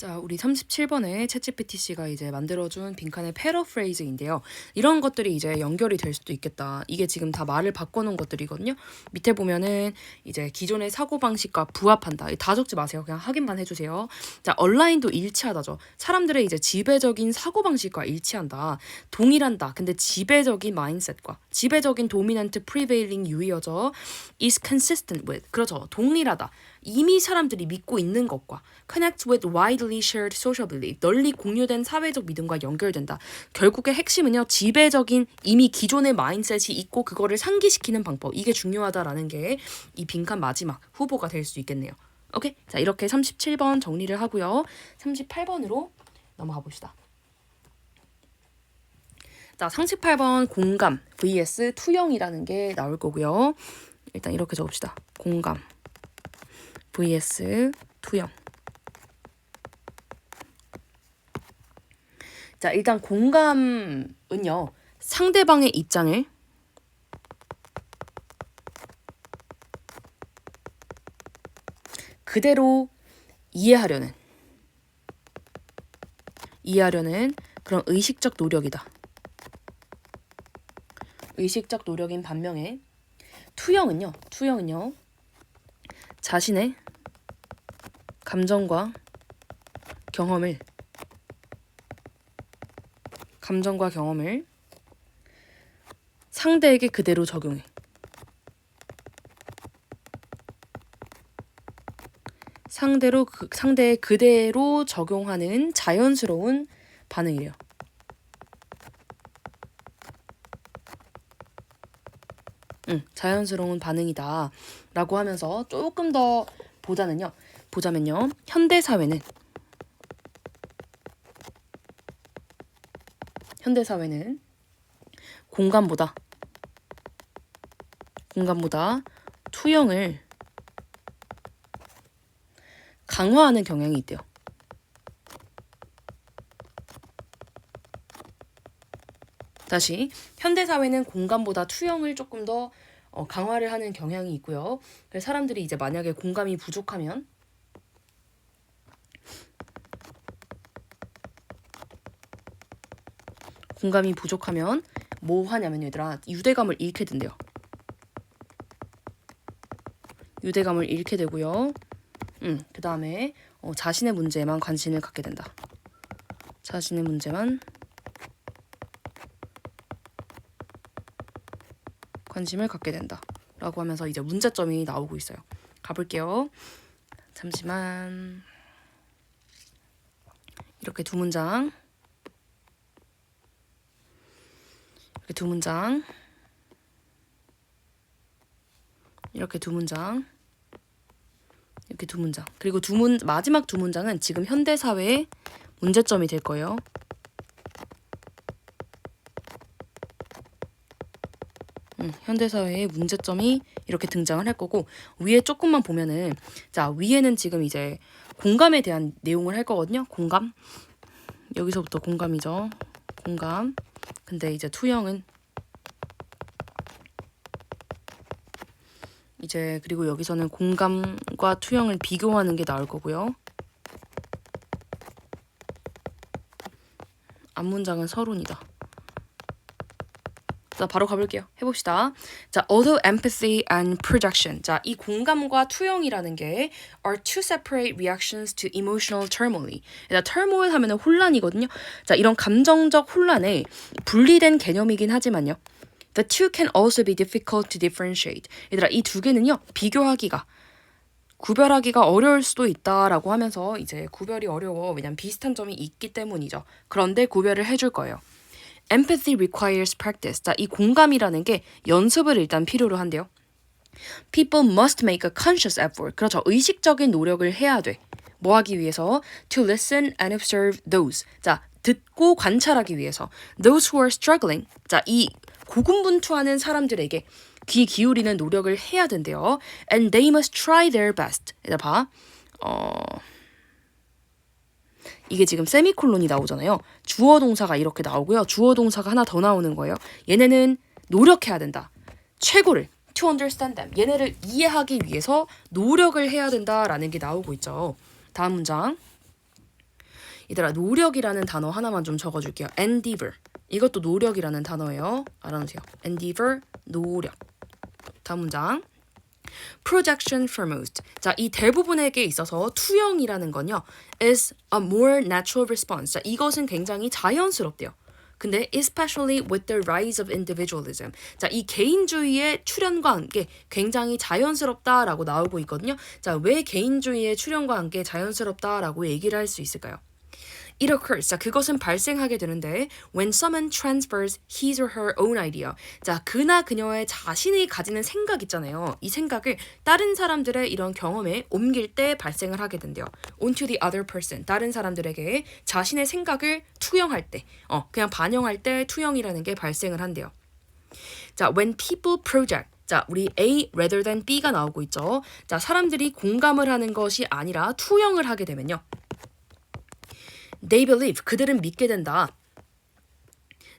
자, 우리 37번에 챗GPT씨가 이제 만들어준 빈칸의 패러프레이즈인데요. 이런 것들이 이제 연결이 될 수도 있겠다. 이게 지금 다 말을 바꿔놓은 것들이거든요. 밑에 보면은 이제 기존의 사고방식과 부합한다. 다 적지 마세요. 그냥 확인만 해주세요. 자, 얼라인도 일치하다죠. 사람들의 이제 지배적인 사고방식과 일치한다. 동일한다. 근데 지배적인 마인셋과 지배적인 도미넌트 프리베일링 유의어죠. is consistent with. 그렇죠. 동일하다. 이미 사람들이 믿고 있는 것과 connect with widely shared social belief, 널리 공유된 사회적 믿음과 연결된다. 결국의 핵심은요, 지배적인 이미 기존의 마인셋이 있고 그거를 상기시키는 방법, 이게 중요하다라는 게 이 빈칸 마지막 후보가 될 수 있겠네요. 오케이? 자, 이렇게 37번 정리를 하고요. 38번으로 넘어가 봅시다. 자, 38번 공감 vs 투영이라는 게 나올 거고요. 일단 이렇게 적읍시다. 공감 vs 투영. 자, 일단 공감은요, 상대방의 입장을 그대로 이해하려는 그런 의식적 노력이다. 의식적 노력인 반면에 투영은요, 자신의 감정과 경험을 상대에게 그대로 적용해. 상대에 그대로 적용하는 자연스러운 반응이래요. 자연스러운 반응이다 라고 하면서 조금 더 보자면요. 현대 사회는 공감보다 투영을 강화하는 경향이 있대요. 다시, 현대사회는 공감보다 투영을 조금 더 강화를 하는 경향이 있고요. 그래서 사람들이 이제 만약에 공감이 부족하면 뭐 하냐면 얘들아, 유대감을 잃게 된대요. 유대감을 잃게 되고요. 그 다음에 자신의 문제에만 관심을 갖게 된다. 자신의 문제만 관심을 갖게 된다 라고 하면서 이제 문제점이 나오고 있어요. 가볼게요. 잠시만. 이렇게 두 문장 그리고 마지막 두 문장은 지금 현대 사회의 문제점이 될 거예요. 현대 사회의 문제점이 이렇게 등장을 할 거고, 위에 조금만 보면은, 자, 위에는 지금 이제 공감에 대한 내용을 할 거거든요. 공감. 여기서부터 공감이죠. 공감. 근데 이제 투영은 이제, 그리고 여기서는 공감과 투영을 비교하는 게 나올 거고요. 앞문장은 서론이다. 자, 바로 가볼게요. 해봅시다. 자, although empathy and projection. 자, 이 공감과 투영이라는 게 are two separate reactions to emotional turmoil. 자, turmoil 하면은 혼란이거든요. 자, 이런 감정적 혼란에 분리된 개념이긴 하지만요. The two can also be difficult to differentiate. 얘들아, 이 두 개는요, 구별하기가 어려울 수도 있다라고 하면서 이제 구별이 어려워. 왜냐면 비슷한 점이 있기 때문이죠. 그런데 구별을 해줄 거예요. Empathy requires practice. 자, 이 공감이라는 게 연습을 일단 필요로 한대요. People must make a conscious effort. 그렇죠. 의식적인 노력을 해야 돼. 뭐 하기 위해서? To listen and observe those. 자, 듣고 관찰하기 위해서. Those who are struggling. 자, 이 고군분투하는 사람들에게 귀 기울이는 노력을 해야 된대요. And they must try their best. 얘들아 봐. 이게 지금 세미콜론이 나오잖아요. 주어 동사가 이렇게 나오고요. 주어 동사가 하나 더 나오는 거예요. 얘네는 노력해야 된다. 최고를 to understand them. 얘네를 이해하기 위해서 노력을 해야 된다라는 게 나오고 있죠. 다음 문장. 얘들아 노력이라는 단어 하나만 좀 적어줄게요. endeavor. 이것도 노력이라는 단어예요. 알아놓으세요. endeavor 노력. 다음 문장. projection for most. 자, 이 대부분에게 있어서 투영이라는 건요. is a more natural response. 자, 이것은 굉장히 자연스럽대요. 근데 especially with the rise of individualism. 자, 이 개인주의의 출현과 함께 굉장히 자연스럽다라고 나오고 있거든요. 자, 왜 개인주의의 출현과 함께 자연스럽다라고 얘기를 할 수 있을까요? It occurs. 자, 그것은 발생하게 되는데 when someone transfers his or her own idea. 자, 그나 그녀의 자신이 가지는 생각 있잖아요. 이 생각을 다른 사람들의 이런 경험에 옮길 때 발생을 하게 된대요. onto the other person. 다른 사람들에게 자신의 생각을 투영할 때, 그냥 반영할 때 투영이라는 게 발생을 한대요. 자, when people project. 자, 우리 A rather than B가 나오고 있죠. 자, 사람들이 공감을 하는 것이 아니라 투영을 하게 되면요. They believe, 그들은 믿게 된다.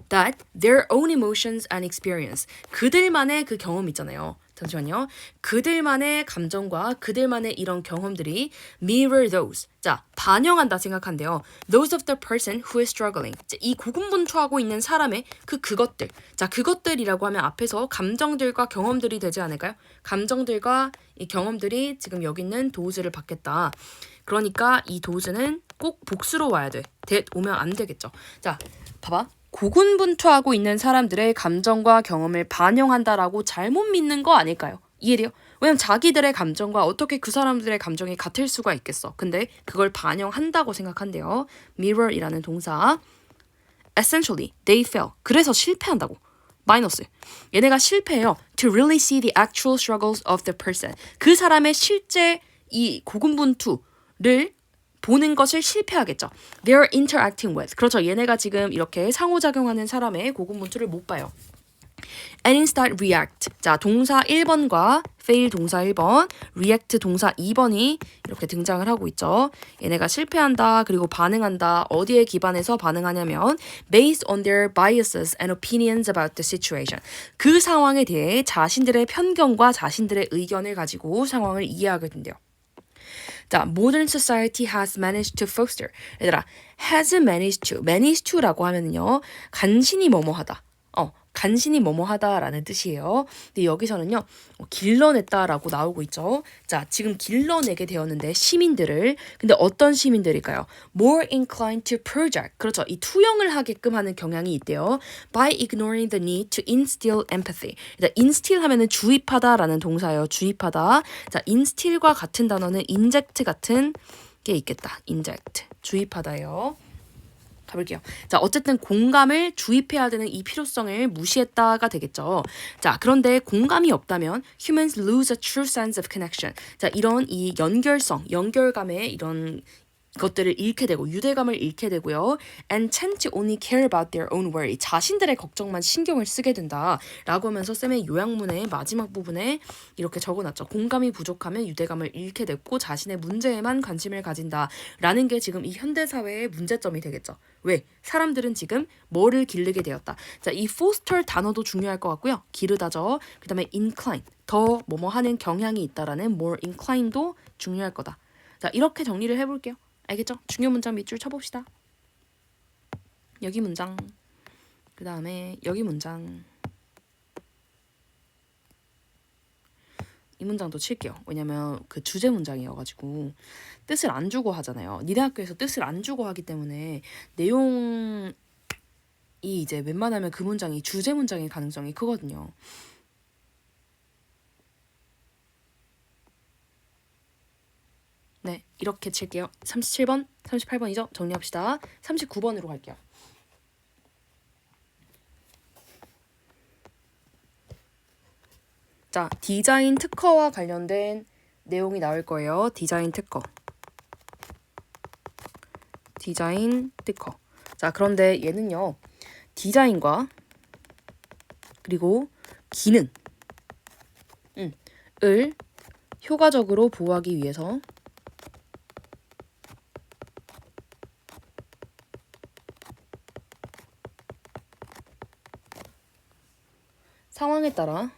That their own emotions and experience, 그들만의 그 경험 있잖아요. 잠시만요. 그들만의 감정과 그들만의 이런 경험들이 mirror those. 자, 반영한다 생각한대요. Those of the person who is struggling. 자, 이 고군분투하고 있는 사람의 그것들. 자, 그것들이라고 하면 앞에서 감정들과 경험들이 되지 않을까요? 감정들과 이 경험들이 지금 여기 있는 도우즈를 받겠다. 그러니까 이 도우즈는 꼭 복수로 와야 돼. 오면 안 되겠죠. 자, 봐봐. 고군분투하고 있는 사람들의 감정과 경험을 반영한다라고 잘못 믿는 거 아닐까요? 이해돼요? 왜냐면 자기들의 감정과 어떻게 그 사람들의 감정이 같을 수가 있겠어. 근데 그걸 반영한다고 생각한대요. mirror이라는 동사. Essentially, they fail. 그래서 실패한다고. 마이너스. 얘네가 실패해요. To really see the actual struggles of the person. 그 사람의 실제 이 고군분투를 보는 것을 실패하겠죠. They're interacting with. 그렇죠. 얘네가 지금 이렇게 상호작용하는 사람의 고군분투를 못 봐요. And instead react. 자, 동사 1번과 fail 동사 1번, react 동사 2번이 이렇게 등장을 하고 있죠. 얘네가 실패한다, 그리고 반응한다. 어디에 기반해서 반응하냐면 based on their biases and opinions about the situation. 그 상황에 대해 자신들의 편견과 자신들의 의견을 가지고 상황을 이해하게 된대요. 자, modern society has managed to foster. 얘들아, has managed to라고 하면은요, 간신히 뭐뭐하다. 간신히 뭐뭐하다라는 뜻이에요. 근데 여기서는요, 길러냈다라고 나오고 있죠. 자, 지금 길러내게 되었는데 시민들을. 근데 어떤 시민들일까요? More inclined to project. 그렇죠. 이 투영을 하게끔 하는 경향이 있대요. By ignoring the need to instill empathy. 일단 instill 하면은 주입하다라는 동사예요. 주입하다. 자, instill과 같은 단어는 inject 같은 게 있겠다. inject. 주입하다예요. 가볼게요. 자, 어쨌든 공감을 주입해야 되는 이 필요성을 무시했다가 되겠죠. 자, 그런데 공감이 없다면 humans lose a true sense of connection. 자, 이런 이 연결성, 연결감의 이런 것들을 잃게 되고 유대감을 잃게 되고요. And tend to only care about their own worry. 자신들의 걱정만 신경을 쓰게 된다. 라고 하면서 쌤의 요약문의 마지막 부분에 이렇게 적어놨죠. 공감이 부족하면 유대감을 잃게 됐고 자신의 문제에만 관심을 가진다. 라는 게 지금 이 현대사회의 문제점이 되겠죠. 왜? 사람들은 지금 뭐를 기르게 되었다. 자, 이 foster 단어도 중요할 것 같고요. 기르다죠. 그 다음에 incline. 더 뭐뭐 하는 경향이 있다라는 more incline도 중요할 거다. 자, 이렇게 정리를 해볼게요. 알겠죠? 중요 문장 밑줄 쳐봅시다. 여기 문장, 그 다음에 여기 문장, 이 문장도 칠게요. 왜냐면 그 주제 문장이어가지고 뜻을 안 주고 하잖아요. 니네 학교에서 뜻을 안 주고 하기 때문에 내용이 이제 웬만하면 그 문장이 주제 문장일 가능성이 크거든요. 네, 이렇게 칠게요. 37번, 38번이죠? 정리합시다. 39번으로 갈게요. 자, 디자인 특허와 관련된 내용이 나올 거예요. 디자인 특허. 디자인 특허. 자, 그런데 얘는요. 디자인과 그리고 기능을 효과적으로 보호하기 위해서 상황에 따라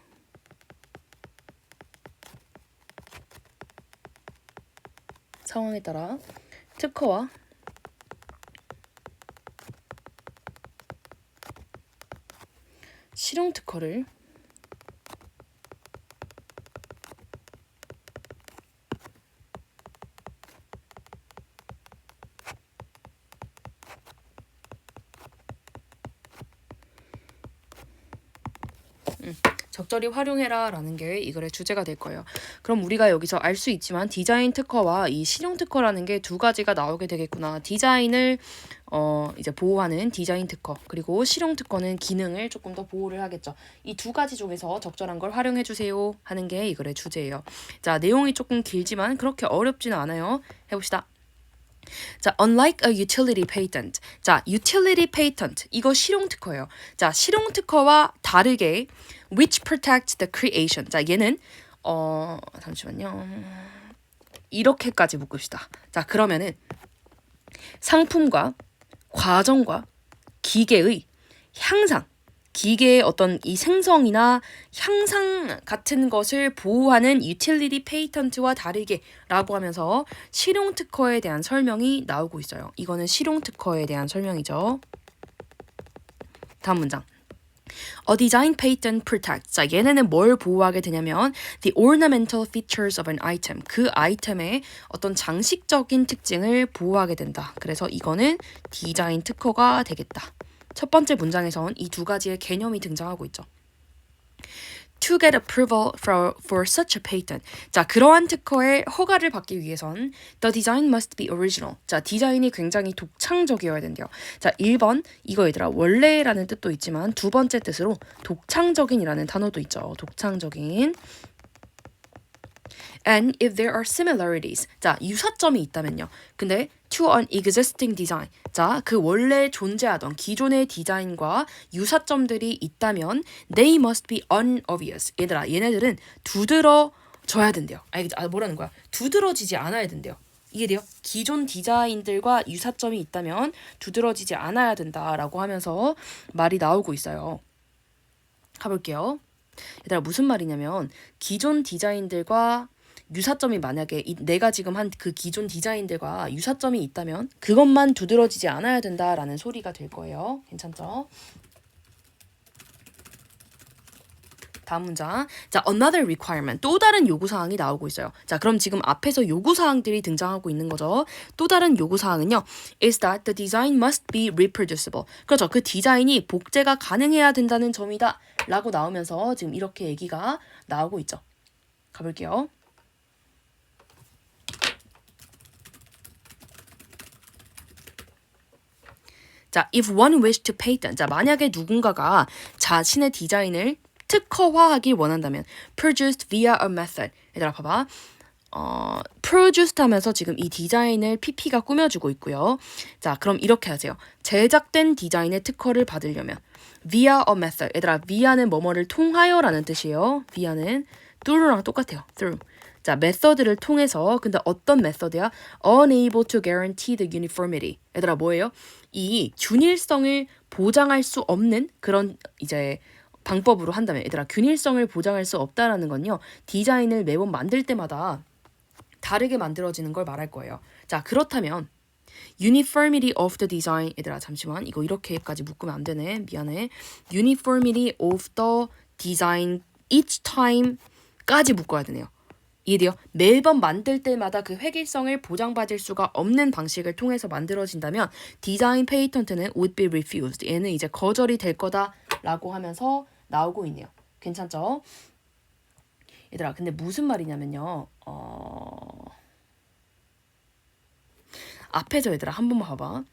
특허와 실용 특허를 적절히 활용해라 라는 게 이 글의 주제가 될 거예요. 그럼 우리가 여기서 알 수 있지만 디자인 특허와 이 실용 특허라는 게 두 가지가 나오게 되겠구나. 디자인을 이제 보호하는 디자인 특허, 그리고 실용 특허는 기능을 조금 더 보호를 하겠죠. 이 두 가지 중에서 적절한 걸 활용해 주세요 하는 게 이 글의 주제예요. 자, 내용이 조금 길지만 그렇게 어렵지는 않아요. 해봅시다. 자, unlike a utility patent. 자, utility patent. 이거 실용 특허예요. 자, 실용 특허와 다르게 which protects the creation. 자, 얘는 잠시만요. 이렇게까지 묶읍시다. 자, 그러면은 상품과 과정과 기계의 향상, 기계의 어떤 이 생성이나 향상 같은 것을 보호하는 유틸리티 페이턴트와 다르게 라고 하면서 실용 특허에 대한 설명이 나오고 있어요. 이거는 실용 특허에 대한 설명이죠. 다음 문장. A design patent protects. 자, 얘네는 뭘 보호하게 되냐면 the ornamental features of an item. 그 아이템의 어떤 장식적인 특징을 보호하게 된다. 그래서 이거는 디자인 특허가 되겠다. 첫 번째 문장에선 이 두 가지의 개념이 등장하고 있죠. To get approval for such a patent. 자, 그러한 특허의 허가를 받기 위해선 the design must be original. 자, 디자인이 굉장히 독창적이어야 된대요. 자, 1번 이거 얘들아 원래라는 뜻도 있지만 두 번째 뜻으로 독창적인이라는 단어도 있죠. 독창적인. And if there are similarities. 자, 유사점이 있다면요. 근데 to an existing design. 자, 그 원래 존재하던 기존의 디자인과 유사점들이 있다면 they must be unobvious. 얘들아, 얘네들은 두드러져야 된대요. 뭐라는 거야? 두드러지지 않아야 된대요. 이해돼요? 기존 디자인들과 유사점이 있다면 두드러지지 않아야 된다라고 하면서 말이 나오고 있어요. 가볼게요. 얘들아, 무슨 말이냐면 기존 디자인들과 유사점이 만약에 내가 지금 한 그 기존 디자인들과 유사점이 있다면 그것만 두드러지지 않아야 된다라는 소리가 될 거예요. 괜찮죠? 다음 문장. 자, another requirement. 또 다른 요구사항이 나오고 있어요. 자, 그럼 지금 앞에서 요구사항들이 등장하고 있는 거죠. 또 다른 요구사항은요. is that the design must be reproducible. 그렇죠. 그 디자인이 복제가 가능해야 된다는 점이다. 라고 나오면서 지금 이렇게 얘기가 나오고 있죠. 가볼게요. 자, if one wish to patent. 자, 만약에 누군가가 자신의 디자인을 특허화하기 원한다면 produced via a method. 얘들아 봐봐. produced 하면서 지금 이 디자인을 PP가 꾸며주고 있고요. 자, 그럼 이렇게 하세요. 제작된 디자인의 특허를 받으려면 via a method. 얘들아, via는 뭐뭐를 통하여라는 뜻이에요. via는 through랑 똑같아요. through. 자, 메서드를 통해서. 근데 어떤 메서드야? unable to guarantee the uniformity. 얘들아, 뭐예요? 이 균일성을 보장할 수 없는 그런 이제 방법으로 한다면, 얘들아, 균일성을 보장할 수 없다라는 건요, 디자인을 매번 만들 때마다 다르게 만들어지는 걸 말할 거예요. 자, 그렇다면 uniformity of the design. 얘들아, 잠시만, 이거 이렇게까지 묶으면 안 되네. 미안해. uniformity of the design each time까지 묶어야 되네요. 이해돼요? 매번 만들 때마다 그 획일성을 보장받을 수가 없는 방식을 통해서 만들어진다면 디자인 페이턴트는 would be refused. 얘는 이제 거절이 될 거다라고 하면서 나오고 있네요. 괜찮죠? 얘들아, 근데 무슨 말이냐면요. 앞에서 얘들아 한 번만 봐봐.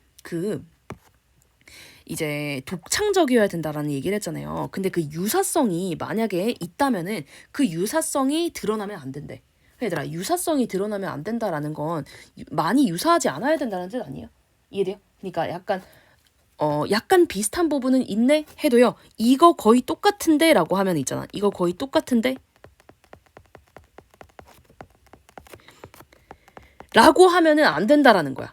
이제 독창적이어야 된다라는 얘기를 했잖아요. 근데 그 유사성이 만약에 있다면은 그 유사성이 드러나면 안 된대. 얘들아, 유사성이 드러나면 안 된다라는 건 많이 유사하지 않아야 된다는 뜻 아니에요? 이해돼요? 그러니까 약간 비슷한 부분은 있네 해도요. 이거 거의 똑같은데 라고 하면 있잖아. 이거 거의 똑같은데? 라고 하면은 안 된다라는 거야.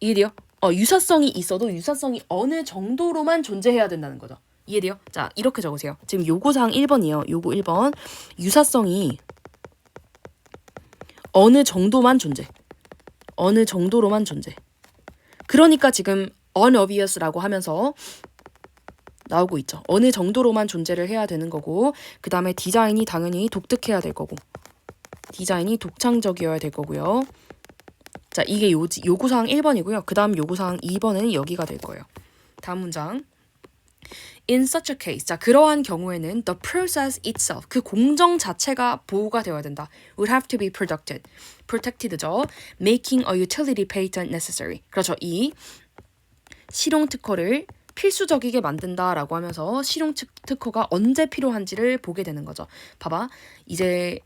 이해돼요? 유사성이 있어도 유사성이 어느 정도로만 존재해야 된다는 거죠. 이해돼요? 자, 이렇게 적으세요. 지금 요구사항 1번이에요. 요구 1번. 유사성이 어느 정도만 존재. 어느 정도로만 존재. 그러니까 지금 unobvious라고 하면서 나오고 있죠. 어느 정도로만 존재를 해야 되는 거고 그 다음에 디자인이 당연히 독특해야 될 거고 디자인이 독창적이어야 될 거고요. 자, 이게 요구사항 1번이고요. 그 다음 요구사항 2번은 여기가 될 거예요. 다음 문장. In such a case, 자, 그러한 경우에는 the process itself, 그 공정 자체가 보호가 되어야 된다. would have to be protected죠. making a utility patent necessary. 그렇죠. 이 실용 특허를 필수적이게 만든다라고 하면서 실용 특허가 언제 필요한지를 보게 되는 거죠. 봐봐. 이제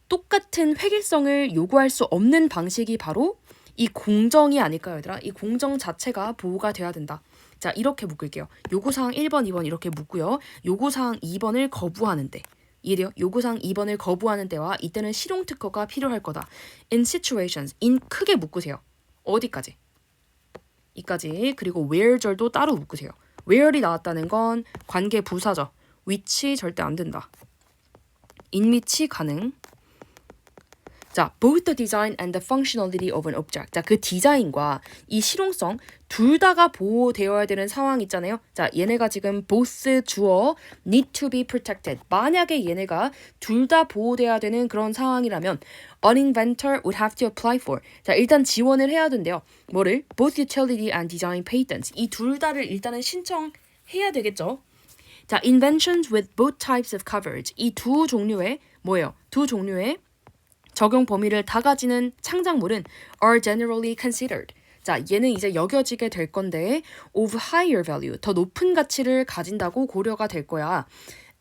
똑같은 획일성을 요구할 수 없는 방식이 바로 이 공정이 아닐까요, 얘들아? 이 공정 자체가 보호가 돼야 된다. 자, 이렇게 묶을게요. 요구사항 1번, 2번 이렇게 묶고요. 요구사항 2번을 거부하는데 이해돼요? 요구사항 2번을 거부하는 때와 이때는 실용특허가 필요할 거다. In situations, in 크게 묶으세요. 어디까지? 이까지. 그리고 where절도 따로 묶으세요. where이 나왔다는 건 관계 부사죠. which 절대 안 된다. in which 가능. 자, both the design and the functionality of an object. 자, 그 디자인과 이 실용성 둘 다가 보호되어야 되는 상황 있잖아요. 자, 얘네가 지금 both 주어 need to be protected. 만약에 얘네가 둘 다 보호돼야 되는 그런 상황이라면 an inventor would have to apply for. 자, 일단 지원을 해야 된대요. 뭐를? Both utility and design patents. 이 둘 다를 일단은 신청해야 되겠죠. 자, inventions with both types of coverage. 이 두 종류의 뭐예요? 두 종류의 적용 범위를 다 가지는 창작물은 are generally considered. 자, 얘는 이제 여겨지게 될 건데 of higher value, 더 높은 가치를 가진다고 고려가 될 거야.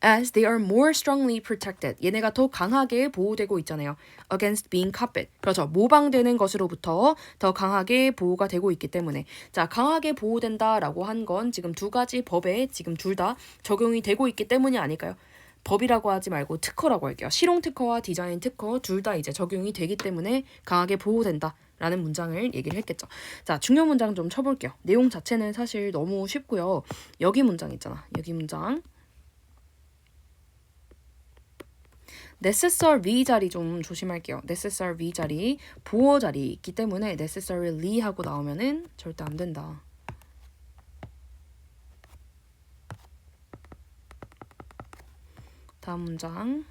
As they are more strongly protected. 얘네가 더 강하게 보호되고 있잖아요. Against being copied. 그렇죠. 모방되는 것으로부터 더 강하게 보호가 되고 있기 때문에. 자, 강하게 보호된다라고 한 건 지금 두 가지 법에 지금 둘 다 적용이 되고 있기 때문이 아닐까요? 법이라고 하지 말고 특허라고 할게요. 실용 특허와 디자인 특허 둘 다 이제 적용이 되기 때문에 강하게 보호된다. 라는 문장을 얘기를 했겠죠. 자, 중요 문장 좀 쳐볼게요. 내용 자체는 사실 너무 쉽고요. 여기 문장 있잖아. 여기 문장. necessary 자리 좀 조심할게요. necessary 자리, 보호 자리 있기 때문에 necessarily 하고 나오면은 절대 안 된다. 다음 문장.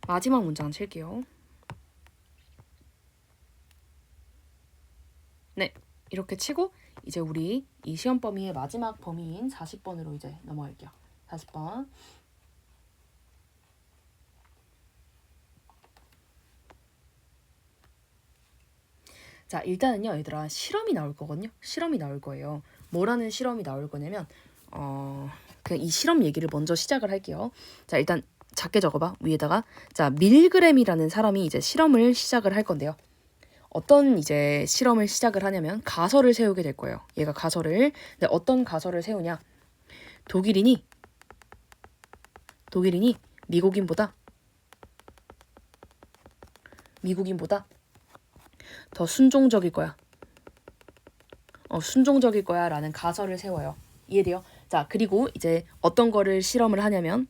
마지막 문장 칠게요. 네, 이렇게 치고 이제 우리 이 시험 범위의 마지막 범위인 40번으로 이제 넘어갈게요. 40번. 자, 일단은요, 얘들아, 실험이 나올 거거든요. 실험이 나올 거예요. 뭐라는 실험이 나올 거냐면, 그냥 이 실험 얘기를 먼저 시작을 할게요. 자, 일단 작게 적어봐, 위에다가. 자, 밀그램이라는 사람이 이제 실험을 시작을 할 건데요. 어떤 이제 실험을 시작을 하냐면, 가설을 세우게 될 거예요. 얘가 가설을. 근데 어떤 가설을 세우냐? 독일인이 미국인보다 더 순종적일 거야. 순종적일 거야 라는 가설을 세워요. 이해돼요? 자, 그리고 이제 어떤 걸 실험을 하냐?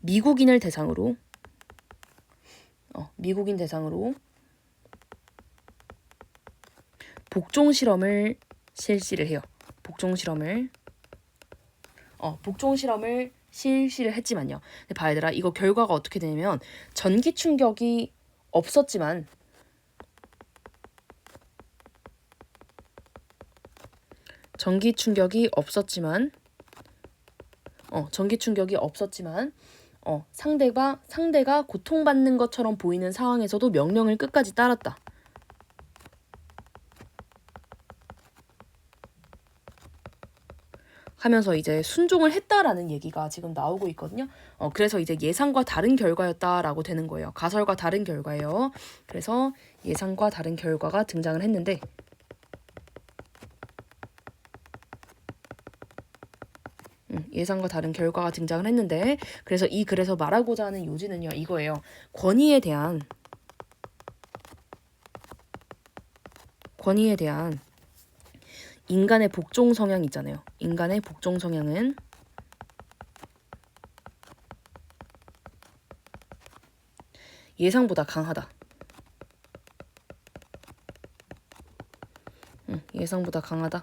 미국인 대상으로 복종 실험을 실시를 해요. 복종 실험을 실시를 했지만요. 근데 봐야 되라. 이거 결과가 어떻게 되냐면 전기 충격이 없었지만 상대가 고통받는 것처럼 보이는 상황에서도 명령을 끝까지 따랐다. 하면서 이제 순종을 했다라는 얘기가 지금 나오고 있거든요. 그래서 이제 예상과 다른 결과였다라고 되는 거예요. 가설과 다른 결과예요. 그래서 예상과 다른 결과가 등장을 했는데 예상과 다른 결과가 등장을 했는데 그래서 이 글에서 말하고자 하는 요지는요. 이거예요. 권위에 대한 인간의 복종 성향 있잖아요. 인간의 복종 성향은 예상보다 강하다. 예상보다 강하다.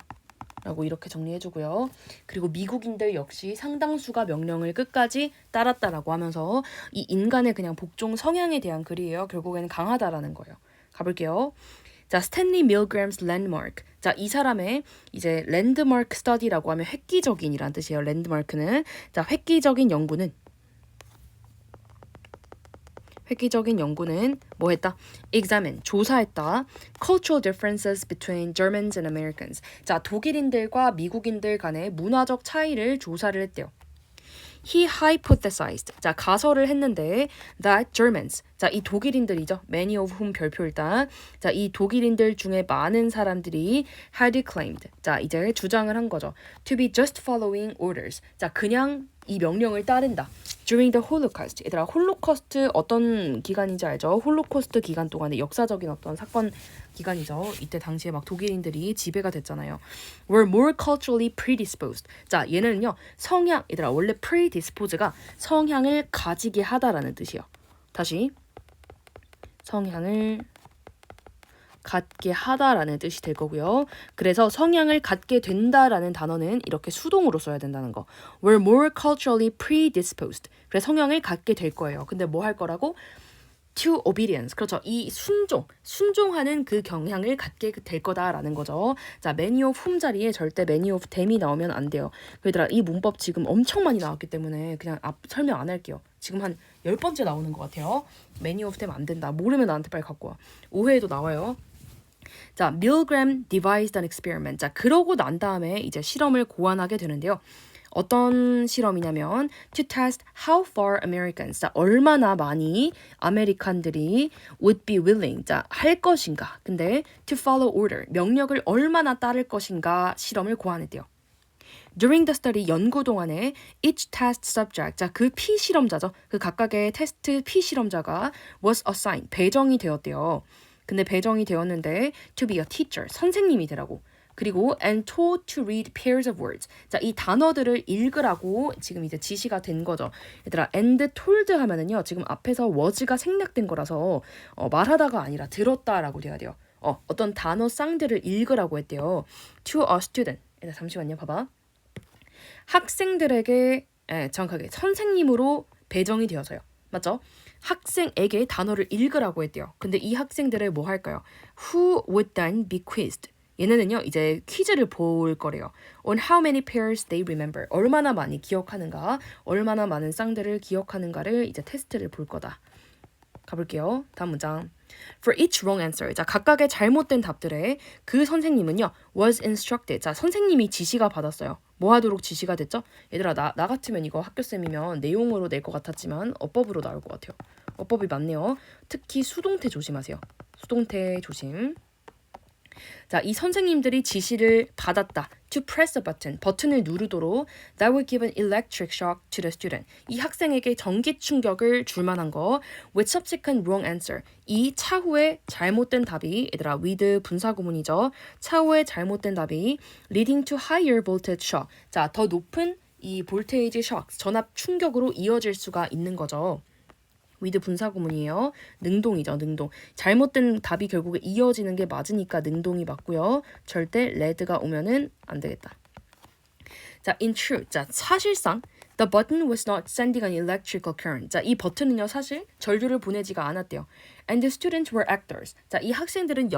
라고 이렇게 정리해주고요. 그리고 미국인들 역시 상당수가 명령을 끝까지 따랐다라고 하면서 이 인간의 그냥 복종 성향에 대한 글이에요. 결국에는 강하다라는 거예요. 가볼게요. 자, 스탠리 밀그램's landmark. 자, 이 사람의 이제 랜드마크 스터디라고 하면 획기적인이란 뜻이에요. 랜드마크는. 자, 획기적인 연구는 뭐 했다? examine, 조사했다. cultural differences between Germans and Americans. 자, 독일인들과 미국인들 간의 문화적 차이를 조사를 했대요. He hypothesized. 자, 가설을 했는데 that Germans. 자, 이 독일인들이죠. Many of whom 별표 일단. 자, 이 독일인들 중에 많은 사람들이 had claimed. 자, 이제 주장을 한 거죠. To be just following orders. 자, 그냥 이 명령을 따른다. During the Holocaust. 얘들아, 홀로코스트 어떤 기간인지 알죠? 홀로코스트 기간 동안에 역사적인 어떤 사건 기간이죠. 이때 당시에 막 독일인들이 지배가 됐잖아요. Were more culturally predisposed. 자, 얘는요. 성향, 얘들아, 원래 predispose가 성향을 가지게 하다라는 뜻이에요. 다시. 성향을 갖게 하다라는 뜻이 될 거고요. 그래서 성향을 갖게 된다라는 단어는 이렇게 수동으로 써야 된다는 거. Were more culturally predisposed. 그래서 성향을 갖게 될 거예요. 근데 뭐 할 거라고? To obedience. 그렇죠. 이 순종하는 그 경향을 갖게 될 거다라는 거죠. 자, many of whom 자리에 절대 many of them이 나오면 안 돼요. 얘들아, 이 문법 지금 엄청 많이 나왔기 때문에 그냥 설명 안 할게요. 지금 한 10번째 나오는 것 같아요. many of them 안 된다. 모르면 나한테 빨리 갖고 와. 오해에도 나와요. 자, Milgram devised an experiment. 자, 그러고 난 다음에 이제 실험을 고안하게 되는데요. 어떤 실험이냐면 to test how far Americans. 자, 얼마나 많이 아메리칸들이 would be willing. 자, 할 것인가. 근데 to follow order. 명령을 얼마나 따를 것인가 실험을 고안했대요. During the study, 연구 동안에 each test subject, 자, 그 피실험자죠. 그 각각의 테스트 피실험자가 was assigned, 배정이 되었대요. 근데 배정이 되었는데 to be a teacher, 선생님이 되라고. 그리고 and told to read pairs of words. 자, 이 단어들을 읽으라고 지금 이제 지시가 된 거죠. 얘들아, and told 하면은요. 지금 앞에서 was가 생략된 거라서 말하다가 아니라 들었다라고 돼야 돼요. 어떤 단어 쌍들을 읽으라고 했대요. To a student. 얘들아, 잠시만요. 봐봐. 학생들에게 정확하게 선생님으로 배정이 되어서요. 맞죠? 학생에게 단어를 읽으라고 했대요. 근데 이 학생들을 뭐 할까요? Who would then be quizzed? 얘네는요, 이제 퀴즈를 볼 거래요. On how many pairs they remember. 얼마나 많이 기억하는가, 얼마나 많은 쌍들을 기억하는가를 이제 테스트를 볼 거다. 가볼게요. 다음 문장. For each wrong answer. 자, 각각의 잘못된 답들에 그 선생님은요, was instructed. 자, 선생님이 지시가 받았어요. 뭐 하도록 지시가 됐죠? 얘들아, 나 같으면 이거 학교쌤이면 내용으로 낼 것 같았지만 어법으로 나올 것 같아요. 어법이 맞네요. 특히 수동태 조심하세요. 수동태 조심. 자, 이 선생님들이 지시를 받았다. To press a button. 버튼을 누르도록 that would give an electric shock to the student. 이 학생에게 전기 충격을 줄 만한 거. With subsequent wrong answer. 이 차후에 잘못된 답이 얘들아 with 분사구문이죠. 차후에 잘못된 답이 leading to higher voltage shock. 자, 더 높은 이 볼테이지 shock, 전압 충격으로 이어질 수가 있는 거죠. with 분사구문이에요. 능동이죠. 능동. 잘못된 답이 결국에 이어지는 게 맞으니까 능동이 맞고요. 절대 red가 오면은 안 되겠다. 자, in truth. 자, 사실상 the button was not sending an electrical current. 자, 이 버튼은요, 사실 전류를 보내지가 않았대요. And the students were actors. 자, 이 학생들은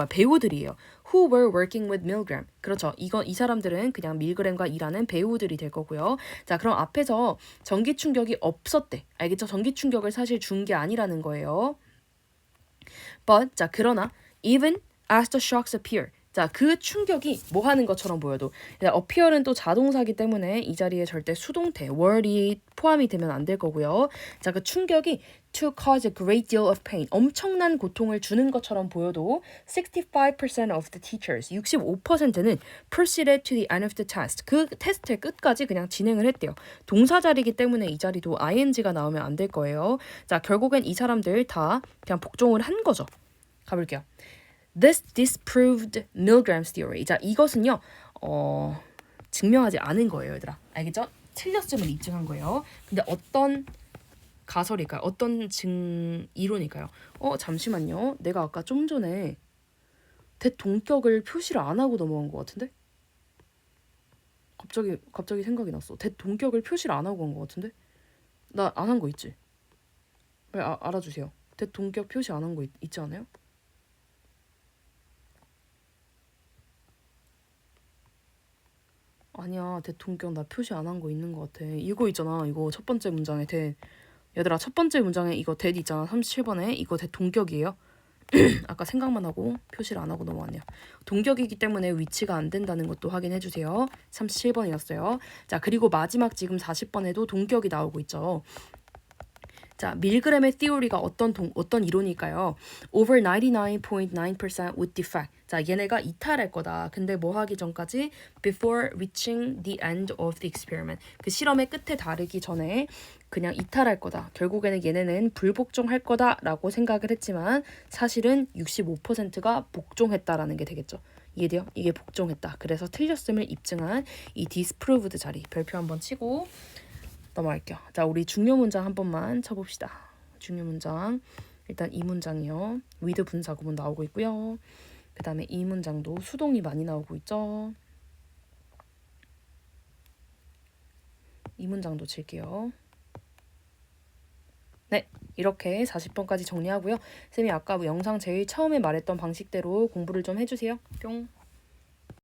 배우들이에요. Who were working with Milgram. 그렇죠. 이 사람들은 그냥 밀그램과 일하는 배우들이 될 거고요. 자, 그럼 앞에서 전기 충격이 없었대. 알겠죠? 전기 충격을 사실 준 게 아니라는 거예요. But, 자, 그러나 even as the shocks appear. 자, 그 충격이 뭐 하는 것처럼 보여도 appear는 또 자동사기 때문에 이 자리에 절대 수동태, were이 포함이 되면 안 될 거고요. 자, 그 충격이 to cause a great deal of pain, 엄청난 고통을 주는 것처럼 보여도 65% of the teachers, 65%는 proceeded to the end of the test. 그 테스트의 끝까지 그냥 진행을 했대요. 동사 자리이기 때문에 이 자리도 ing가 나오면 안 될 거예요. 자, 결국엔 이 사람들 다 그냥 복종을 한 거죠. 가볼게요. This disproved Milgram's theory. 자, 이것은요, 증명하지 않은 거예요, 얘들아. 알겠죠? 틀렸음을 입증한 거예요. 근데 어떤 가설일까요? 어떤 이론일까요? 잠시만요. 내가 아까 좀 전에 대동격을 표시를 안 하고 넘어간 것 같은데? 갑자기 생각이 났어. 대동격을 표시를 안 하고 간 것 같은데? 나 안 한 거 있지? 빨리 알아주세요. 대동격 표시 안 한 거 있지 않아요? 아니야, 대동격 나 표시 안 한 거 있는 것 같아. 이거 있잖아. 이거 첫 번째 문장에 얘들아, 첫 번째 문장에 이거 대 있잖아. 37번에 이거 대동격이에요. 아까 생각만 하고 표시를 안 하고 넘어왔네요. 동격이기 때문에 위치가 안 된다는 것도 확인해 주세요. 37번이었어요. 자, 그리고 마지막 지금 40번에도 동격이 나오고 있죠. 자, 밀그램의 theory가 어떤 이론일까요? Over 99.9% would defect. 자, 얘네가 이탈할 거다. 근데 뭐 하기 전까지 before reaching the end of the experiment. 그 실험의 끝에 다르기 전에 그냥 이탈할 거다. 결국에는 얘네는 불복종할 거다라고 생각을 했지만 사실은 65%가 복종했다라는 게 되겠죠. 이해돼요? 이게 복종했다. 그래서 틀렸음을 입증한 이 disproved 자리 별표 한번 치고 넘어갈게요. 자, 우리 중요 문장 한 번만 쳐봅시다. 중요 문장. 일단 이 문장이요. with 분사 구문 나오고 있고요. 그 다음에 이 문장도 수동이 많이 나오고 있죠. 이 문장도 칠게요. 네, 이렇게 40번까지 정리하고요. 쌤이 아까 영상 제일 처음에 말했던 방식대로 공부를 좀 해주세요. 뿅.